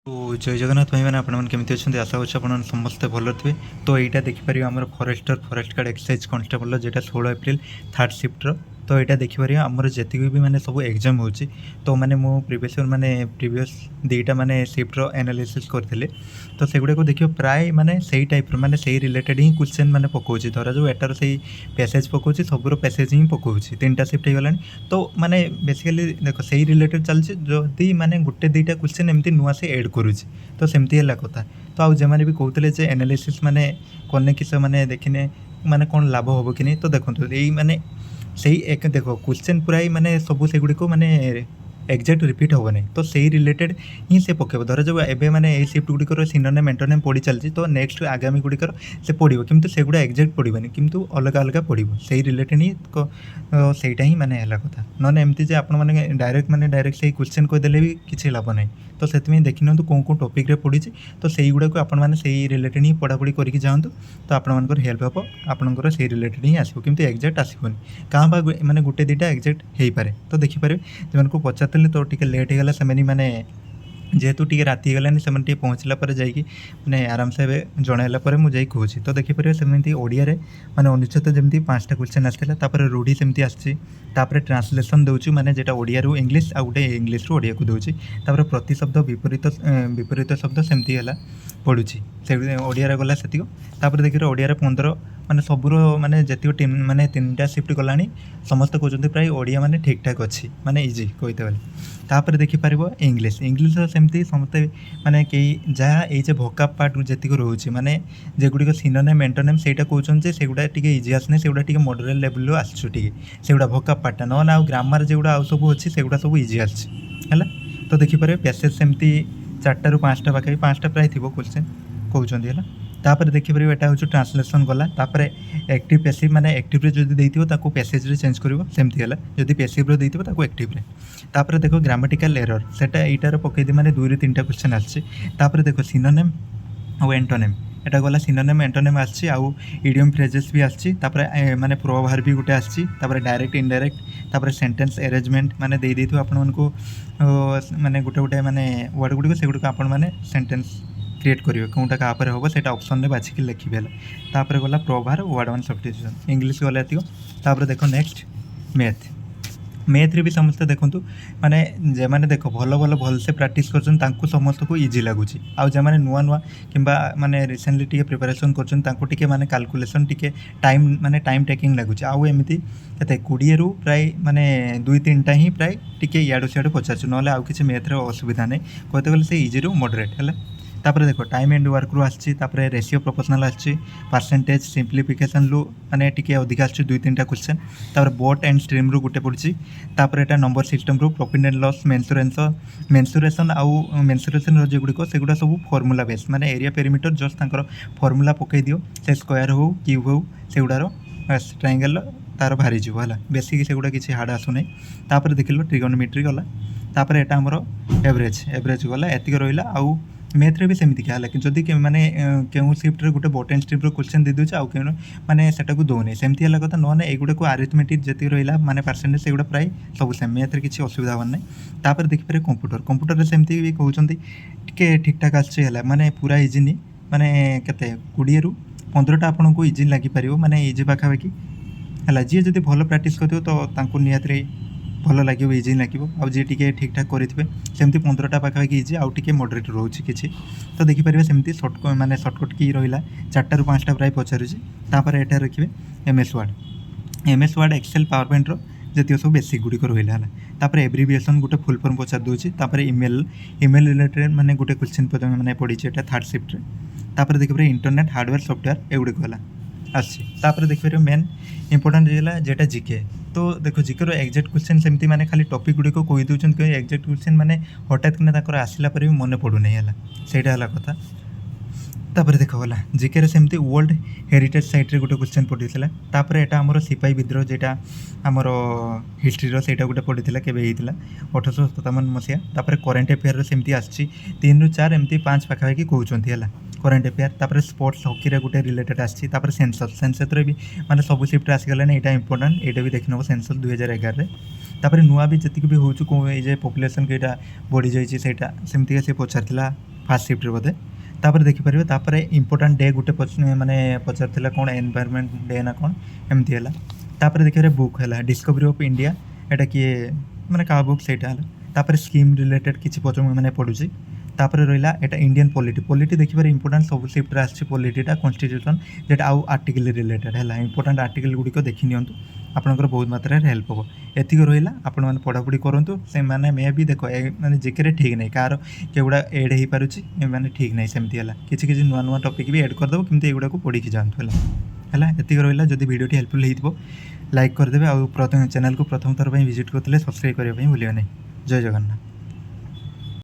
तो जय जगन्नाथ भाई मैंने आपमती अच्छा आशा अच्छे आप समस्ते भल थे। तो यहाँ देखिपर आम फरेस्ट गार्ड एक्साइज कन्स्टेबल जेटा 16 एप्रिल थर्ड शिफ्टर। तो यहाँ देखिपर आमर जी भी मैंने सब एग्जाम हो तो मैंने मो प्रीवियस दुईटा माने शिफ्टर एनालिसिस करते तो सेगुड़ा को देखिए प्राय माने सही टाइप माने सही रिलेटेड ही क्वेश्चन माने पकाउछि धरा जो एटार सही पैसेज पकाउछि सबुर पैसेज ही पकाउछि तीनटा शिफ्ट हो गलानी तो माने बेसिकली देखो सही रिलेटेड चलछि जदि माने गुटे दुईटा क्वेश्चन एमती नुआ से ऐड करुछि तो सेमती है कथा। तो आउ जमाने भी कहते जे एनालिसिस माने कने कि माने देखिने माने कौन लाभ हम कि नहीं तो देखो यही माने सही एक देखो क्वेश्चन पूरा ही माने सब से गुड़ी को माने एक्जाक्ट रिपीट होगा नहीं तो सही रिलेटेड ही से पकेब धर जो एबे माने ए शिफ्ट गुड़िकर सिनोनेम एंटोनेम पढ़ी चलती तो नेक्स्ट आगामी गुड़िकर से पढ़ो किंतु सेगुड़ा एक्जाक्ट पढ़ोनी किंतु अलग अलग पढ़ो सही रिलेटेड ही सहीटा ही माने है कथा ना एमती जे आपण माने डायरेक्ट सही क्वेश्चन कहीदेले भी किसी लाभ नहीं। तो से देखी नि कौन कौन टॉपिक रे पड़ी तो सही गुड़ा को आपण मैंने सही रिलेटेड ही पढ़ापढ़ी करके जातु तो आपण हेल्प हम आपंकर सही रिलेटेड ही आसो किंतु एक्जाक्ट आसबनी क्या माने गोटे दुईटा एक्जाक्ट हो पारे। तो देखिपारे जो पचार तो टी लेट होगा से मैंने जेहेतु टी राति गलानी से पहुँचला जाकि मैंने आराम से जनइला मुझे कहूँ। तो देखिपर सेमती ओडिया माने अनुच्छेद जमी 5टा क्वेश्चन आसाला रूढ़ी सेमती आसी ट्रांसलेसन दूसरी माने जेटा ओडिया रू इंग्लिश आ गोटे इंग्लिश रू ओडिया को दूसरी प्रतिशब्द विपरीत शब्द सेमती है पढ़ुची से ओडिया गला से देखिए ओडिया 15 माने सबूर माने जतिक टीम माने 3टा शिफ्ट गलानी समस्त कहते प्राय ओडिया माने ठीक ठाक अच्छी माने इजी कहते बोले देखिपर इंग्लिश सेमती समस्ते माने कई जहाँ ये भोकाब पार्ट जी रोचे माने जे गुड़िक सिनोनेम एंटोनेम सेटा कहते सेगुड़ा टी इजी आसने सेगुड़ा टी मॉडरेट लेवल आसुटी सेगुड़ा भोकाब पार्टा ना आउ ग्रामर जोड़ा आउ सब अच्छी सेगुड़ा सब इजी आसला। तो देखिपर पैसेज सेमती 4टा रू 5टा पाखे 5टा प्राय थी क्वेश्चन कहते है। तापर देखिपर यहाँ हूँ ट्रांसलेसन गला एक्टिव पैसिव माने एक्टिव रे जदि देइथिबो ताको पैसेज रे चेंज करिवो सेमती हला जदि पैसिव रे देइथिबो ताको एक्टिव रे। तापर देखो ग्रामेटिकल एरर सेटा एटार पकई दे माने 2 रे 3टा क्वेश्चन आछि। तापर देखो सिनोनेम और एंटोनेम एटा गला सिनोनेम एंटोनेम आछि आउ इडियम फ्रेजेस भी आछि तापर माने प्रोभार भी गुटे आछि तापर डायरेक्ट इनडायरेक्ट तापर सेंटेंस अरेंजमेंट माने देइ देइथिबो आपण मानको माने गुटे माने वर्ड गुडी को सेगुडी आपण माने सेंटेंस क्रिएट करेंगे कौटा क्या हम से ऑप्शन में बाछिकी लिखे तापर गला प्रोभार वर्ड वन सब्स्टिट्यूशन इंग्लिश गला तापर देखो नेक्स्ट मैथ रे भी समस्ते देखूँ माने जे माने देखो भल से प्राक्ट कर समस्त को इजी लगुच आउ जमाने नुआ नुआ किंबा माने रिसेंटली टी प्रिपरेशन कर माने कैलकुलेशन टी टाइम माने टाइम टेकिंग लगुच आउ एमती के 20 रू प्राय माने 2-3टा ही प्राय टी इाड़ू सियाड़ू पचार ना आउ कि मैथ असुविधा नहीं कहते गले से इजी रू मॉडरेट है। तापर देखो टाइम एंड वर्क रू आछि तापर रेशियो प्रोपोर्शनल आछि परसेंटेज सिंप्लिफिकेशन रू माने टिके अधिक आछि 2-3टा क्वेश्चन तापर बोट एंड स्ट्रीम रू गुटे पड़छि तापर एटा नंबर सिस्टम रू प्रॉफिट एंड लॉस मेंसुरेशन आउ मेंसुरेशन रो जे गुडी सेगुडा सब फार्मूला बेस माने एरिया पेरीमीटर जस्ट तांकर फार्मूला पकई दियो से स्क्वायर हो क्यूब हो सेगुडारो ट्रायंगल तार भारी जीव है बेसिक सेगुडा किसी हार्ड आसु नहीं। तापर देखिलो ट्रिगोनोमेट्री गला तापर एटा हमरो एवरेज गला एतिक रहिला आउ मैथ रे भी सेमती क्या है जदि माने केउ शिफ्ट रे गोटे बॉटम स्ट्रीम रो क्वेश्चन दे दोछ आउ के माने सेटा को दोने सेमती हला कथा न एगुडे को अरिथमेटिक जति रहिला माने परसेंटेज सेगुडा प्राय सब सेम मैथ रे किसी असुविधा होन नै। तापर देखि पारे कंप्यूटर रे सेमती भी कहउचंती टिके ठीक ठाक आछे हला माने पूरा इजी नि माने केते 20 रू 15टा आपन को इजी लागि परिवो माने इजी पाखा बाकी हला जी जदि भलो प्रैक्टिस करथियो तो तांको नियत रे भल लगे इजी लगे आउ जी टी ठीक ठाक करेंगे सेमती 15टा पाखापाखि इजी आउ टे मॉडरेट रोचे किसी। तो देखिपारे सेमती सर्टकट की रहा 4टा रू 5टा प्राय पचारूँ तापर एटा रखिए MS Word Excel PowerPoint रो जतिक सब बेसिक गुड़िक रहा है तापर एब्रिविएशन गोटे फुल फॉर्म पचार दूसरी तापर ईमेल रिलेटेड माने गोटे क्वेश्चन मैंने पढ़ी एटा थर्ड शिफ्ट तापर देखिए इंटरनेट हार्डवेयर सॉफ्टवेयर एगुड़िक गला आसी तापर देखिए मेन इंपोर्टेंट रहा जेटा जीके। तो देखो जीके रो एक्जाक्ट क्वेश्चन सेमती माने खाली टॉपिक गुडी को कहि दउछन कि एक्जाक्ट क्वेश्चन माने हठात किना ताकर आसिला पर भी मन पडु नै हला सेटा हला कथा। तापर देखो गला जीके रे सेमती वर्ल्ड हेरिटेज साइट रे गोटे क्वेश्चन पडिथिला तापर एटा हमरो सिपाही विद्रोह जेटा हमरो हिस्ट्री रो सेटा गोटे पडिथिला केबे हेतिला 1857 मसिया तापर करंट अफेयर रो सेमती आछि 3 ରୁ 4 एमती 5 पाखा कि कहउचंती हला करंट अफेयर तापर स्पोर्ट्स हॉकी रे गोटे रिलेटेड आछि तापर सेंसस रे भी माने सब शिफ्ट आसी गले नै एटा इंपोर्टेंट एटा भी देखिनबो सेंसस 2011 रे तापर नुआ भी जतिक भी होउछु को ए जे पॉपुलेशन केटा बढ़ी जाई छि सेटा सेमती के से पछारथिला ଫାର୍ଷ୍ଟ ସିଫ୍ଟରେ ବୋଧେ। ତାପରେ ଦେଖିପାରିବେ ତାପରେ ଇମ୍ପୋର୍ଟାଣ୍ଟ ଡେ ଗୋଟେ ମାନେ ପଚାରିଥିଲା କ'ଣ ଏନଭାୟରମେଣ୍ଟ ଡେ ନା କ'ଣ ଏମିତି ହେଲା। ତାପରେ ଦେଖିପାରିବେ ବୁକ୍ ହେଲା ଡିସ୍କଭରି ଅଫ୍ ଇଣ୍ଡିଆ, ଏଇଟା କିଏ ମାନେ କାହା ବୁକ୍ ସେଇଟା ହେଲା। ତାପରେ ସ୍କିମ୍ ରିଲେଟେଡ୍ କିଛି ମାନେ ପଡ଼ୁଛି। ତାପରେ ରହିଲା ଏଇଟା ଇଣ୍ଡିଆନ୍ ପଲିଟି ଦେଖିବାରେ ଇମ୍ପୋର୍ଟାଣ୍ଟ ସବୁ ସିଫ୍ଟରେ ଆସିଛି ପଲିଟିଟା, କନଷ୍ଟିଟ୍ୟୁସନ୍ ଯେଟା ଆଉ ଆର୍ଟିକଲ ରିଲେଟେଡ୍ ହେଲା। ଇମ୍ପୋର୍ଟାଣ୍ଟ ଆର୍ଟିକଲ ଗୁଡ଼ିକ ଦେଖି ନିଅନ୍ତୁ, ଆପଣଙ୍କର ବହୁତ ମାତ୍ରାରେ ହେଲ୍ପ ହେବ। ଏତିକି ରହିଲା, ଆପଣମାନେ ପଢ଼ାପଢ଼ି କରନ୍ତୁ। ସେମାନେ ମେ ବି ଦେଖ ମାନେ ଜିକେରେ ଠିକ୍ ନାହିଁ, କାହାର କେଉଁଗୁଡ଼ା ଏଡ଼୍ ହେଇପାରୁଛି ମାନେ ଠିକ୍ ନାହିଁ, ସେମିତି ହେଲା। କିଛି କିଛି ନୂଆ ନୂଆ ଟପିକ୍ ବି ଏଡ଼୍ କରିଦେବ, କିନ୍ତୁ ଏଗୁଡ଼ାକୁ ପଢ଼ିକି ଯାଆନ୍ତୁ ହେଲା। ଏତିକି ରହିଲା। ଯଦି ଭିଡ଼ିଓଟି ହେଲ୍ପଫୁଲ୍ ହେଇଥିବ ଲାଇକ୍ କରିଦେବେ, ଆଉ ଚ୍ୟାନେଲକୁ ପ୍ରଥମ ଥର ପାଇଁ ଭିଜିଟ୍ କରୁଥିଲେ ସବସ୍କ୍ରାଇବ୍ କରିବା ପାଇଁ ଭୁଲିବେ ନାହିଁ। ଜୟ ଜଗନ୍ନାଥ।